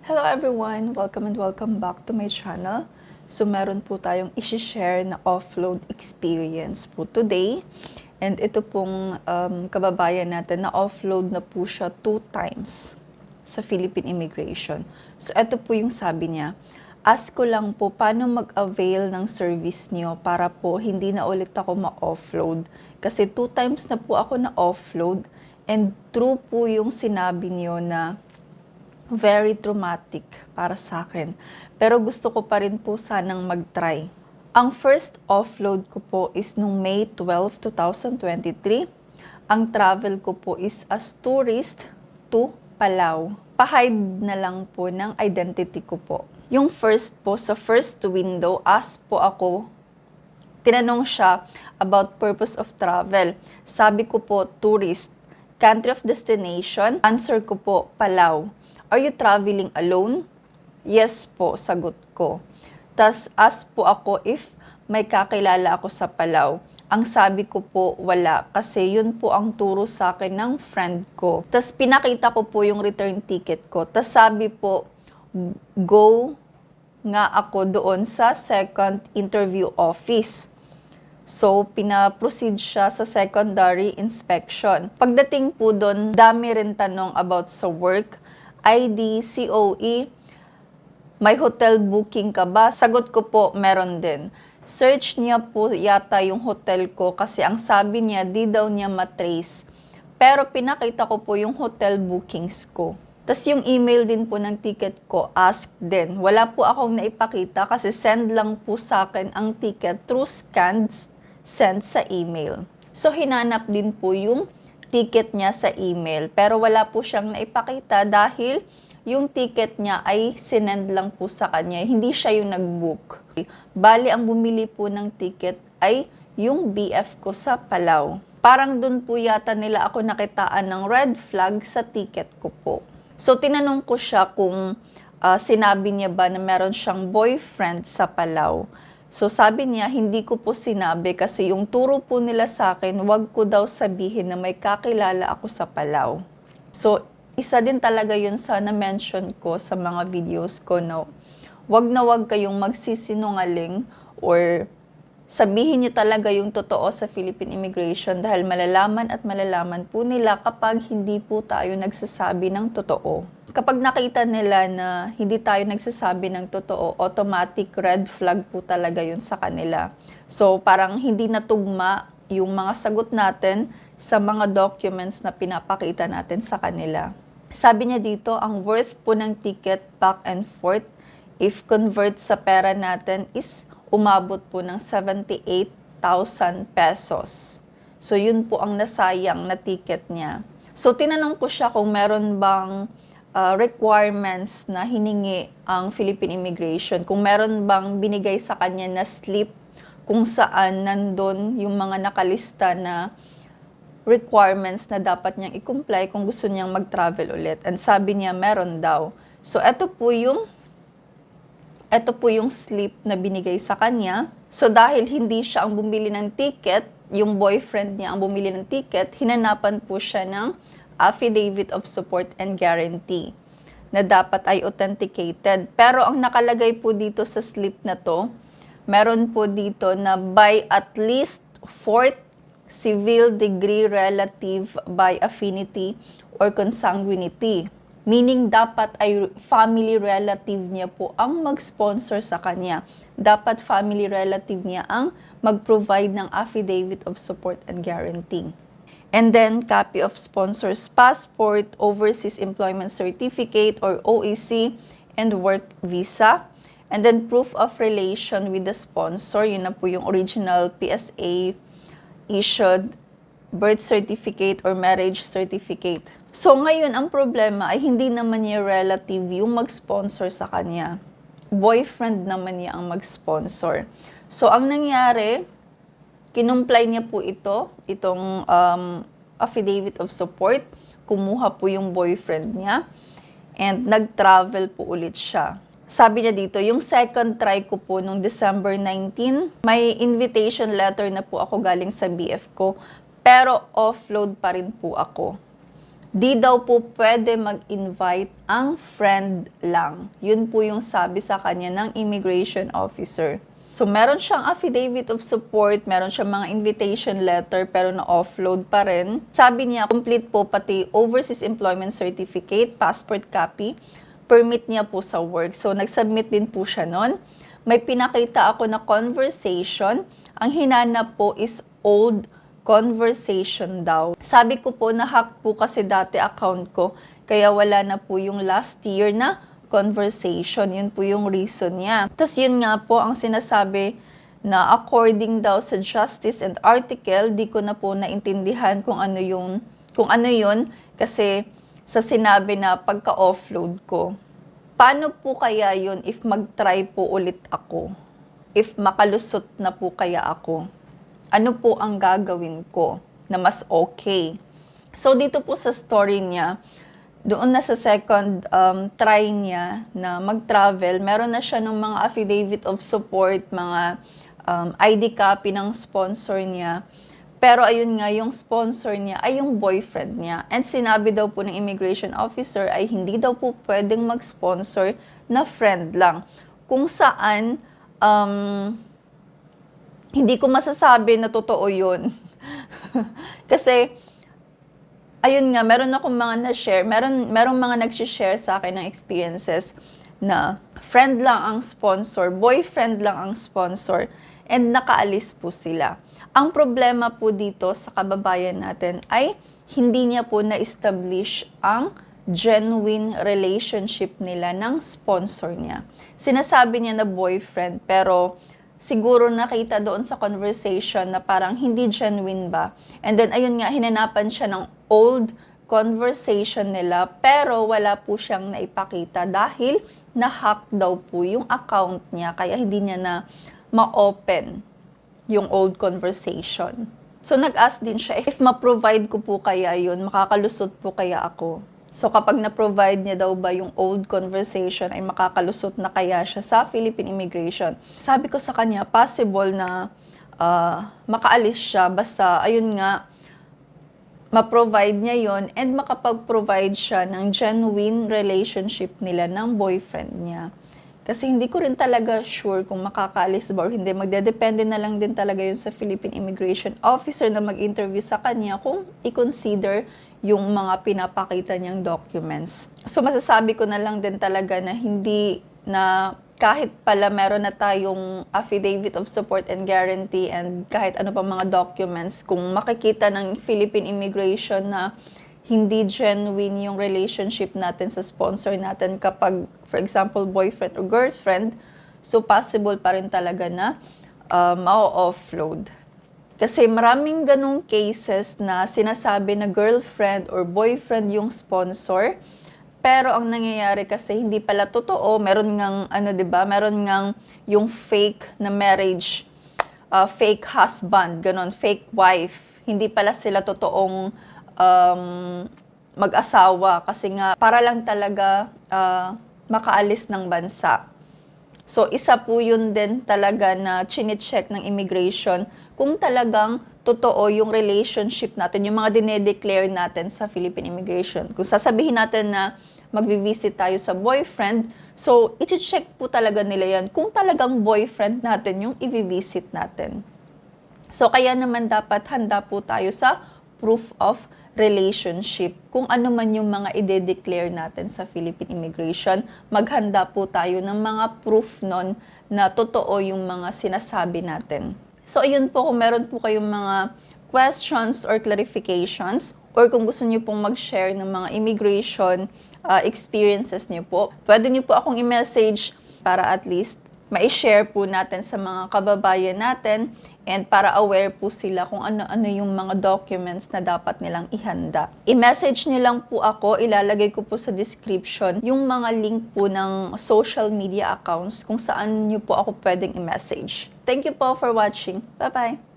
Hello everyone! Welcome and welcome back to my channel. So meron po tayong isi-share na offload experience po today. And ito pong kababayan natin na offload na po siya 2 times sa Philippine Immigration. So ito po yung sabi niya, ask ko lang po paano mag-avail ng service niyo para po hindi na ulit ako ma-offload. Kasi 2 times na po ako na-offload and true po yung sinabi niyo na very traumatic para sa akin. Pero gusto ko pa rin po sanang mag-try. Ang first offload ko po is nung May 12, 2023. Ang travel ko po is as tourist to Palau. Pa-hide na lang po ng identity ko po. Yung first po, sa first window, ask po ako, tinanong siya about purpose of travel. Sabi ko po, tourist. Country of destination, answer ko po, Palau. Are you traveling alone? Yes po, sagot ko. Tas ask po ako if may kakilala ako sa Palau. Ang sabi ko po, wala. Kasi yun po ang turo sa akin ng friend ko. Tas pinakita ko po yung return ticket ko. Tas sabi po, go nga ako doon sa second interview office. So, pina-proceed siya sa secondary inspection. Pagdating po doon, dami rin tanong about sa work, ID, COE, may hotel booking ka ba? Sagot ko po, meron din. Search niya po yata yung hotel ko kasi ang sabi niya, di daw niya matrace. Pero pinakita ko po yung hotel bookings ko. Tapos yung email din po ng ticket ko, ask din. Wala po akong naipakita kasi send lang po sa akin ang ticket through scans send sa email. So hinanap din po yung ticket niya sa email. Pero wala po siyang naipakita dahil yung ticket niya ay sinend lang po sa kanya. Hindi siya yung nag-book. Bali, ang bumili po ng ticket ay yung BF ko sa Palau. Parang dun po yata nila ako nakitaan ng red flag sa ticket ko po. So, tinanong ko siya kung sinabi niya ba na meron siyang boyfriend sa Palau. So sabi niya, hindi ko po sinabi kasi yung turo po nila sa akin, wag ko daw sabihin na may kakilala ako sa Palau. So isa din talaga yun sa na-mention ko sa mga videos ko, no? Wag na wag kayong magsisinungaling or sabihin nyo talaga yung totoo sa Philippine Immigration dahil malalaman at malalaman po nila kapag hindi po tayo nagsasabi ng totoo. Kapag nakita nila na hindi tayo nagsasabi ng totoo, automatic red flag po talaga yun sa kanila. So parang hindi natugma yung mga sagot natin sa mga documents na pinapakita natin sa kanila. Sabi niya dito, ang worth po ng ticket back and forth, if convert sa pera natin is umabot po ng 78,000 pesos. So yun po ang nasayang na ticket niya. So tinanong ko siya kung meron bang requirements na hiningi ang Philippine Immigration, kung meron bang binigay sa kanya na slip kung saan nandun yung mga nakalista na requirements na dapat niyang i-comply kung gusto niyang mag-travel ulit. And sabi niya, meron daw. So ito po yung slip na binigay sa kanya. So dahil hindi siya ang bumili ng ticket, yung boyfriend niya ang bumili ng ticket, hinanapan po siya ng affidavit of support and guarantee na dapat ay authenticated. Pero ang nakalagay po dito sa slip na to, meron po dito na by at least 4th civil degree relative by affinity or consanguinity. Meaning dapat ay family relative niya po ang mag-sponsor sa kanya. Dapat family relative niya ang mag-provide ng affidavit of support and guarantee. And then, copy of sponsor's passport, overseas employment certificate or OEC, and work visa. And then, proof of relation with the sponsor. Yun na po yung original PSA issued birth certificate or marriage certificate. So, ngayon, ang problema ay hindi naman niya relative yung mag-sponsor sa kanya. Boyfriend naman niya ang mag-sponsor. So, ang nangyari, kinumply niya po itong affidavit of support, kumuha po yung boyfriend niya, and nag-travel po ulit siya. Sabi niya dito, yung second try ko po nung December 19, may invitation letter na po ako galing sa BF ko, pero offload pa rin po ako. di daw po pwede mag-invite ang friend lang. Yun po yung sabi sa kanya ng immigration officer. So, meron siyang affidavit of support, meron siyang mga invitation letter, pero na-offload pa rin. Sabi niya, complete po pati overseas employment certificate, passport copy, permit niya po sa work. So, nag-submit din po siya nun. May pinakita ako na conversation. Ang hinanap po is old conversation daw. Sabi ko po, na-hack po kasi dati account ko, kaya wala na po yung last year na conversation. Yun po yung reason niya. Tapos yun nga po ang sinasabi na according daw sa Justice and article, di ko na po naintindihan kung ano yun kasi sa sinabi na pagka-offload ko. Paano po kaya yun if mag-try po ulit ako? If makalusot na po kaya ako? Ano po ang gagawin ko na mas okay? So dito po sa story niya, doon na sa second try niya na mag-travel, meron na siya ng mga affidavit of support, mga ID copy ng sponsor niya. Pero ayun nga, yung sponsor niya ay yung boyfriend niya. And sinabi daw po ng immigration officer ay hindi daw po pwedeng mag-sponsor na friend lang. Kung saan, hindi ko masasabi na totoo yun. Kasi, ayun nga, meron akong mga na-share, merong mga nag-share sa akin ng experiences na friend lang ang sponsor, boyfriend lang ang sponsor, and nakaalis po sila. Ang problema po dito sa kababayan natin ay hindi niya po na-establish ang genuine relationship nila ng sponsor niya. Sinasabi niya na boyfriend, pero siguro nakita doon sa conversation na parang hindi genuine ba. And then, ayun nga, hinanapan siya ng old conversation nila, pero wala po siyang naipakita dahil na-hack daw po yung account niya, kaya hindi niya na ma-open yung old conversation. So, nag-ask din siya, if ma-provide ko po kaya yun, makakalusot po kaya ako? So, kapag na-provide niya daw ba yung old conversation, ay makakalusot na kaya siya sa Philippine Immigration? Sabi ko sa kanya, possible na makaalis siya, basta, ayun nga, ma-provide niya yon and makapag-provide siya ng genuine relationship nila ng boyfriend niya. Kasi hindi ko rin talaga sure kung makakaalis ba or hindi. Magdedepende na lang din talaga yun sa Philippine Immigration Officer na mag-interview sa kanya kung i-consider yung mga pinapakita niyang documents. So masasabi ko na lang din talaga na hindi na kahit pala meron na tayong affidavit of support and guarantee and kahit ano pa mga documents, kung makikita ng Philippine Immigration na hindi genuine yung relationship natin sa sponsor natin kapag, for example, boyfriend or girlfriend, so possible pa rin talaga na ma-offload. Kasi maraming ganong cases na sinasabi na girlfriend or boyfriend yung sponsor, pero ang nangyayari kasi hindi pala totoo. Meron ngang, meron ngang yung fake na marriage, fake husband, ganon, fake wife. Hindi pala sila totoong mag-asawa kasi nga para lang talaga makaalis ng bansa. So isa po yun din talaga na chine-check ng immigration kung talagang totoo yung relationship natin, yung mga dinedeclare natin sa Philippine Immigration. Kung sasabihin natin na magvi-visit tayo sa boyfriend, so i-check po talaga nila yan kung talagang boyfriend natin yung i-visit natin. So kaya naman dapat handa po tayo sa proof of relationship. Kung ano man yung mga i-declare natin sa Philippine Immigration, maghanda po tayo ng mga proof nun na totoo yung mga sinasabi natin. So ayun po, kung meron po kayong mga questions or clarifications, or kung gusto niyo pong mag-share ng mga immigration experiences niyo po, pwede niyo po akong i-message para at least ma-share po natin sa mga kababayan natin and para aware po sila kung ano-ano yung mga documents na dapat nilang ihanda. I-message niyo lang po ako, ilalagay ko po sa description yung mga link po ng social media accounts kung saan niyo po ako pwedeng i-message. Thank you po for watching. Bye-bye!